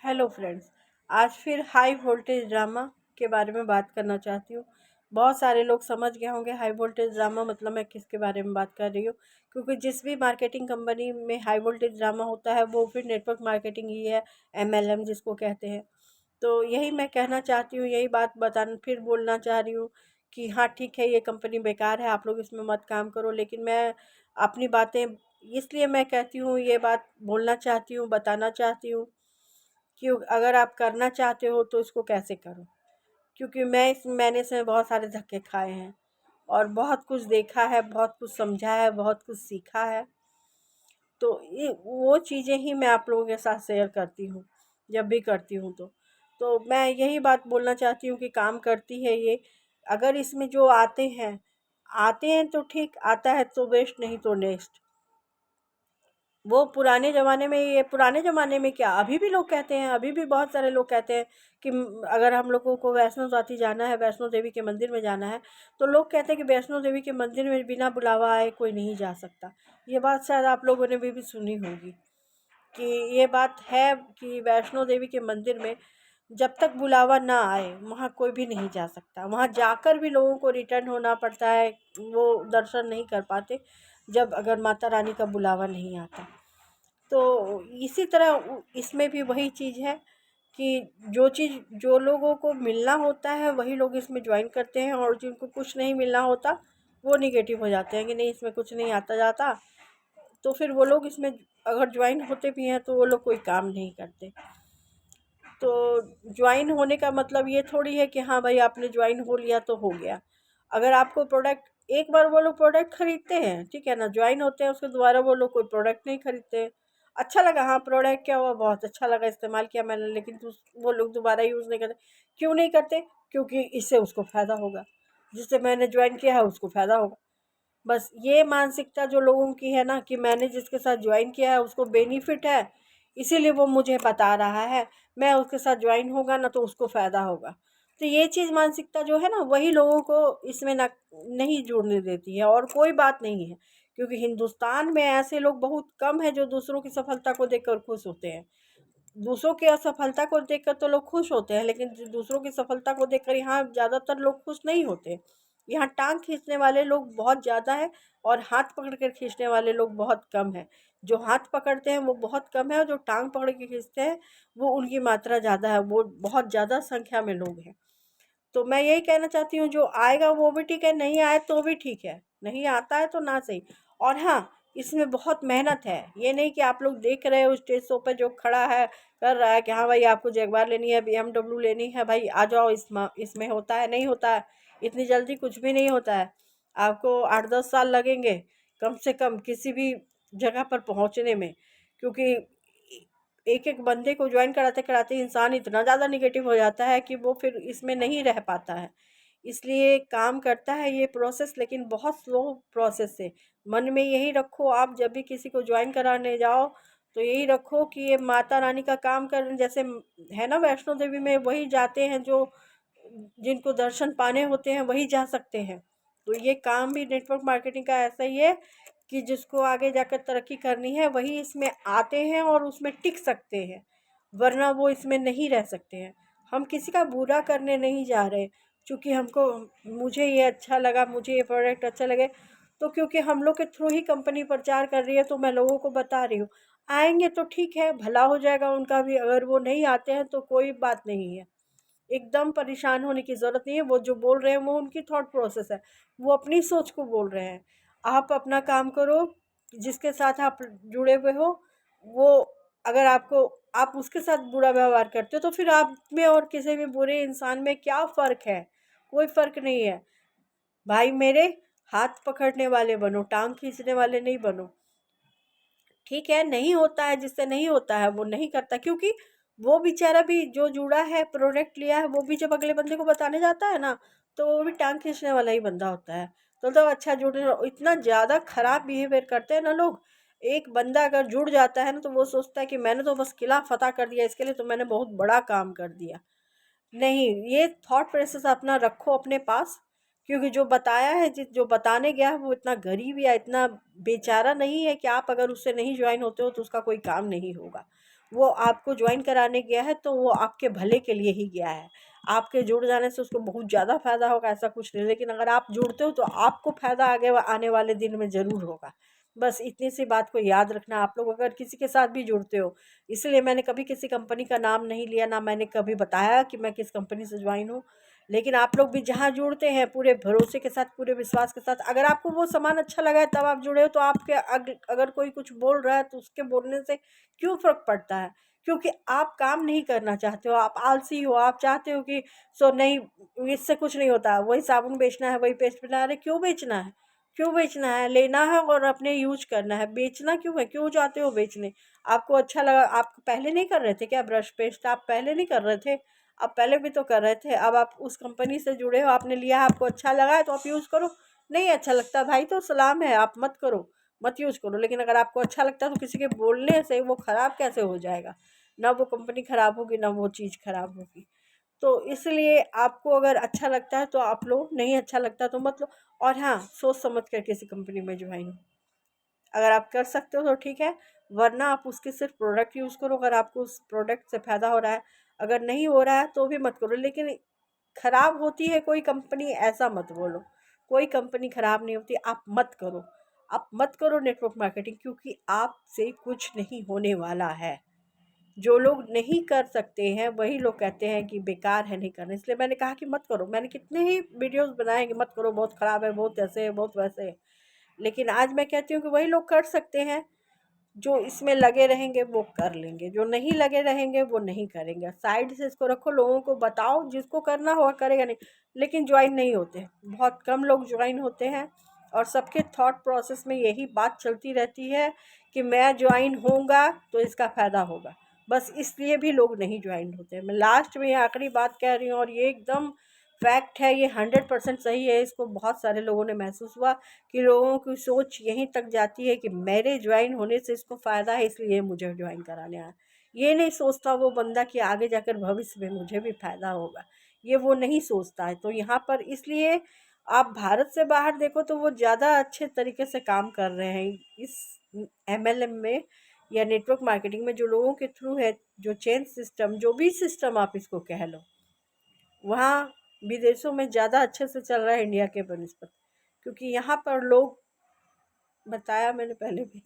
Hello friends. आज फिर high voltage drama के बारे में बात करना चाहती हूँ। बहुत सारे लोग समझ गए होंगे हाई वोल्टेज ड्रामा मतलब मैं किसके बारे में बात कर रही हूँ, क्योंकि जिस भी मार्केटिंग कंपनी में हाई वोल्टेज ड्रामा होता है वो फिर नेटवर्क मार्केटिंग ही है, MLM जिसको कहते हैं। तो यही मैं कहना चाहती हूँ, यही बात बताना फिर बोलना चाह रही हूँ कि हाँ ठीक है, ये कंपनी बेकार है, आप लोग इसमें मत काम करो। लेकिन मैं अपनी बातें इसलिए मैं कहती हूँ, ये बात बोलना चाहती हूँ, बताना चाहती हूँ कि अगर आप करना चाहते हो तो इसको कैसे करो। क्योंकि मैंने इसमें बहुत सारे धक्के खाए हैं और बहुत कुछ देखा है, बहुत कुछ समझा है, बहुत कुछ सीखा है। तो ये वो चीज़ें ही मैं आप लोगों के साथ शेयर करती हूँ जब भी करती हूँ। तो मैं यही बात बोलना चाहती हूँ कि काम करती है ये। अगर इसमें जो आते हैं तो ठीक, आता है तो बेस्ट, नहीं तो नेक्स्ट। वो पुराने ज़माने में, ये पुराने ज़माने में क्या, अभी भी लोग कहते हैं, अभी भी बहुत सारे लोग कहते हैं कि अगर हम लोगों को वैष्णो देवी जाना है, वैष्णो देवी के मंदिर में जाना है, तो लोग कहते हैं कि वैष्णो देवी के मंदिर में बिना बुलावा आए कोई नहीं जा सकता। ये बात शायद आप लोगों ने भी सुनी होगी कि ये बात है कि वैष्णो देवी के मंदिर में जब तक बुलावा ना आए वहाँ कोई भी नहीं जा सकता। वहाँ जाकर भी लोगों को रिटर्न होना पड़ता है, वो दर्शन नहीं कर पाते जब अगर माता रानी का बुलावा नहीं आता। तो इसी तरह इसमें भी वही चीज़ है कि जो चीज़ जो लोगों को मिलना होता है वही लोग इसमें ज्वाइन करते हैं, और जिनको कुछ नहीं मिलना होता वो निगेटिव हो जाते हैं कि नहीं इसमें कुछ नहीं आता जाता। तो फिर वो लोग इसमें अगर ज्वाइन होते भी हैं तो वो लोग कोई काम नहीं करते। तो ज्वाइन होने का मतलब ये थोड़ी है कि हाँ भाई आपने ज्वाइन हो लिया तो हो गया। अगर आपको प्रोडक्ट एक बार वो लोग प्रोडक्ट खरीदते हैं, ठीक है ना, ज्वाइन होते हैं, उसके दोबारा वो लोग कोई प्रोडक्ट नहीं खरीदते हैं। अच्छा लगा, हाँ प्रोडक्ट क्या हुआ, बहुत अच्छा लगा, इस्तेमाल किया मैंने, लेकिन वो लोग दोबारा यूज़ नहीं करते। क्यों नहीं करते? क्योंकि इससे उसको फ़ायदा होगा, जिससे मैंने ज्वाइन किया है उसको फ़ायदा होगा। बस ये मानसिकता जो लोगों की है ना कि मैंने जिसके साथ ज्वाइन किया है उसको बेनिफिट है, इसीलिए वो मुझे बता रहा है, मैं उसके साथ ज्वाइन होगा ना तो उसको फ़ायदा होगा। तो ये चीज़ मानसिकता जो है ना वही लोगों को इसमें ना नहीं जुड़ने देती है, और कोई बात नहीं है। क्योंकि हिंदुस्तान में ऐसे लोग बहुत कम हैं जो दूसरों की सफलता को देखकर खुश होते हैं। दूसरों की असफलता को देखकर तो लोग खुश होते हैं, लेकिन दूसरों की सफलता को देखकर यहाँ ज़्यादातर लोग खुश नहीं होते। यहाँ टांग खींचने वाले लोग बहुत ज़्यादा है और हाथ पकड़ कर खींचने वाले लोग बहुत कम है। जो हाथ पकड़ते हैं वो बहुत कम है, और जो टांग पकड़ के खींचते हैं वो उनकी मात्रा ज़्यादा है, वो बहुत ज़्यादा संख्या में लोग हैं। तो मैं यही कहना चाहती हूँ, जो आएगा वो भी ठीक है, नहीं आए तो भी ठीक है, नहीं आता है तो ना सही। और हाँ, इसमें बहुत मेहनत है। ये नहीं कि आप लोग देख रहे हो स्टेज शो पे जो खड़ा है कर रहा है कि हाँ भाई आपको जैगवार लेनी है, BMW लेनी है, भाई आ जाओ, इसमें होता है, नहीं होता है। इतनी जल्दी कुछ भी नहीं होता है। आपको 8-10 साल लगेंगे कम से कम किसी भी जगह पर पहुँचने में। क्योंकि एक एक बंदे को ज्वाइन कराते कराते इंसान इतना ज़्यादा निगेटिव हो जाता है कि वो फिर इसमें नहीं रह पाता है। इसलिए काम करता है ये प्रोसेस, लेकिन बहुत स्लो प्रोसेस है। मन में यही रखो, आप जब भी किसी को ज्वाइन कराने जाओ तो यही रखो कि ये माता रानी का काम कर, जैसे है ना वैष्णो देवी में वही जाते हैं जो जिनको दर्शन पाने होते हैं वही जा सकते हैं। तो ये काम भी नेटवर्क मार्केटिंग का ऐसा ही है कि जिसको आगे जाकर तरक्की करनी है वही इसमें आते हैं और उसमें टिक सकते हैं, वरना वो इसमें नहीं रह सकते हैं। हम किसी का बुरा करने नहीं जा रहे, क्योंकि हमको मुझे ये अच्छा लगा, मुझे ये प्रोडक्ट अच्छा लगे, तो क्योंकि हम लोग के थ्रू ही कंपनी प्रचार कर रही है तो मैं लोगों को बता रही हूँ। आएंगे तो ठीक है, भला हो जाएगा उनका भी। अगर वो नहीं आते हैं तो कोई बात नहीं है, एकदम परेशान होने की ज़रूरत नहीं है। वो जो बोल रहे हैं वो उनकी थॉट प्रोसेस है, वो अपनी सोच को बोल रहे हैं। आप अपना काम करो, जिसके साथ आप जुड़े हुए हो वो, अगर आपको आप उसके साथ बुरा व्यवहार करते हो तो फिर आप में और किसी भी बुरे इंसान में क्या फ़र्क है? कोई फ़र्क नहीं है। भाई मेरे, हाथ पकड़ने वाले बनो, टांग खींचने वाले नहीं बनो। ठीक है, नहीं होता है, जिससे नहीं होता है वो नहीं करता, क्योंकि वो बेचारा भी जो जुड़ा है, प्रोडक्ट लिया है, वो भी जब अगले बंदे को बताने जाता है ना तो वो भी टांग खींचने वाला ही बंदा होता है। तो अच्छा जुड़े रहो। इतना ज़्यादा खराब बिहेवियर करते हैं ना लोग। एक बंदा अगर जुड़ जाता है ना तो वो सोचता है कि मैंने तो बस किला फतेह कर दिया, इसके लिए तो मैंने बहुत बड़ा काम कर दिया। नहीं, ये थॉट प्रोसेस अपना रखो अपने पास। क्योंकि जो बताया है, जो बताने गया है वो इतना गरीब या इतना बेचारा नहीं है कि आप अगर उससे नहीं ज्वाइन होते हो तो उसका कोई काम नहीं होगा। वो आपको ज्वाइन कराने गया है तो वो आपके भले के लिए ही गया है। आपके जुड़ जाने से उसको बहुत ज़्यादा फ़ायदा होगा ऐसा कुछ नहीं, लेकिन अगर आप जुड़ते हो तो आपको फ़ायदा आगे आने वाले दिन में ज़रूर होगा। बस इतनी सी बात को याद रखना आप लोग अगर किसी के साथ भी जुड़ते हो। इसलिए मैंने कभी किसी कंपनी का नाम नहीं लिया, ना मैंने कभी बताया कि मैं किस कंपनी से ज्वाइन हूँ। लेकिन आप लोग भी जहाँ जुड़ते हैं पूरे भरोसे के साथ, पूरे विश्वास के साथ, अगर आपको वो सामान अच्छा लगा है तब आप जुड़े हो, तो आपके अगर कोई कुछ बोल रहा है तो उसके बोलने से क्यों फ़र्क पड़ता है? क्योंकि आप काम नहीं करना चाहते हो, आप आलसी हो, आप चाहते हो कि सो नहीं, इससे कुछ नहीं होता, वही साबुन बेचना है, वही पेस्ट बेचना है। अरे क्यों बेचना है? क्यों बेचना है? लेना है और अपने यूज करना है, बेचना क्यों है? क्यों जाते हो बेचने? आपको अच्छा लगा, आप पहले नहीं कर रहे थे क्या ब्रश पेस्ट? आप पहले नहीं कर रहे थे? आप पहले भी तो कर रहे थे। अब आप उस कंपनी से जुड़े हो, आपने लिया है, आपको अच्छा लगा है तो आप यूज़ करो। नहीं अच्छा लगता भाई तो सलाम है, आप मत करो, मत यूज़ करो। लेकिन अगर आपको अच्छा लगता है तो किसी के बोलने से वो ख़राब कैसे हो जाएगा? ना वो कंपनी ख़राब होगी, ना वो चीज़ ख़राब होगी। तो इसलिए आपको अगर अच्छा लगता है तो आप लो, नहीं अच्छा लगता तो मत लो। और हाँ, सोच समझ कर किसी कंपनी में ज्वाइन हो। अगर आप कर सकते हो तो ठीक है, वरना आप उसके सिर्फ प्रोडक्ट यूज़ करो अगर आपको उस प्रोडक्ट से फ़ायदा हो रहा है। अगर नहीं हो रहा है तो भी मत करो। लेकिन ख़राब होती है कोई कंपनी ऐसा मत बोलो। कोई कंपनी ख़राब नहीं होती, आप मत करो। आप मत करो नेटवर्क मार्केटिंग, क्योंकि आपसे कुछ नहीं होने वाला है। जो लोग नहीं कर सकते हैं वही लोग कहते हैं कि बेकार है नहीं करना, इसलिए मैंने कहा कि मत करो। मैंने कितने ही वीडियोस बनाए कि मत करो, बहुत ख़राब है, बहुत ऐसे है, बहुत वैसे है। लेकिन आज मैं कहती हूँ कि वही लोग कर सकते हैं जो इसमें लगे रहेंगे, वो कर लेंगे। जो नहीं लगे रहेंगे वो नहीं करेंगे। साइड से इसको रखो, लोगों को बताओ, जिसको करना होगा करेगा नहीं। लेकिन ज्वाइन नहीं होते, बहुत कम लोग ज्वाइन होते हैं। और सबके थॉट प्रोसेस में यही बात चलती रहती है कि मैं ज्वाइन होऊंगा तो इसका फ़ायदा होगा। बस इसलिए भी लोग नहीं ज्वाइन होते। मैं लास्ट में ये आखिरी बात कह रही हूँ और ये एकदम फैक्ट है, ये 100% सही है। इसको बहुत सारे लोगों ने महसूस हुआ कि लोगों की सोच यहीं तक जाती है कि मेरे ज्वाइन होने से इसको फ़ायदा है इसलिए मुझे ज्वाइन कराने आया। ये नहीं सोचता वो बंदा कि आगे जाकर भविष्य में मुझे भी फ़ायदा होगा, ये वो नहीं सोचता है। तो यहाँ पर इसलिए आप भारत से बाहर देखो तो वो ज़्यादा अच्छे तरीके से काम कर रहे हैं इस एमएलएम में या नेटवर्क मार्केटिंग में, जो लोगों के थ्रू है, जो चेन सिस्टम, जो भी सिस्टम आप इसको कह लो, वहाँ विदेशों में ज़्यादा अच्छे से चल रहा है इंडिया के बनस्पत। क्योंकि यहाँ पर लोग, बताया मैंने पहले भी,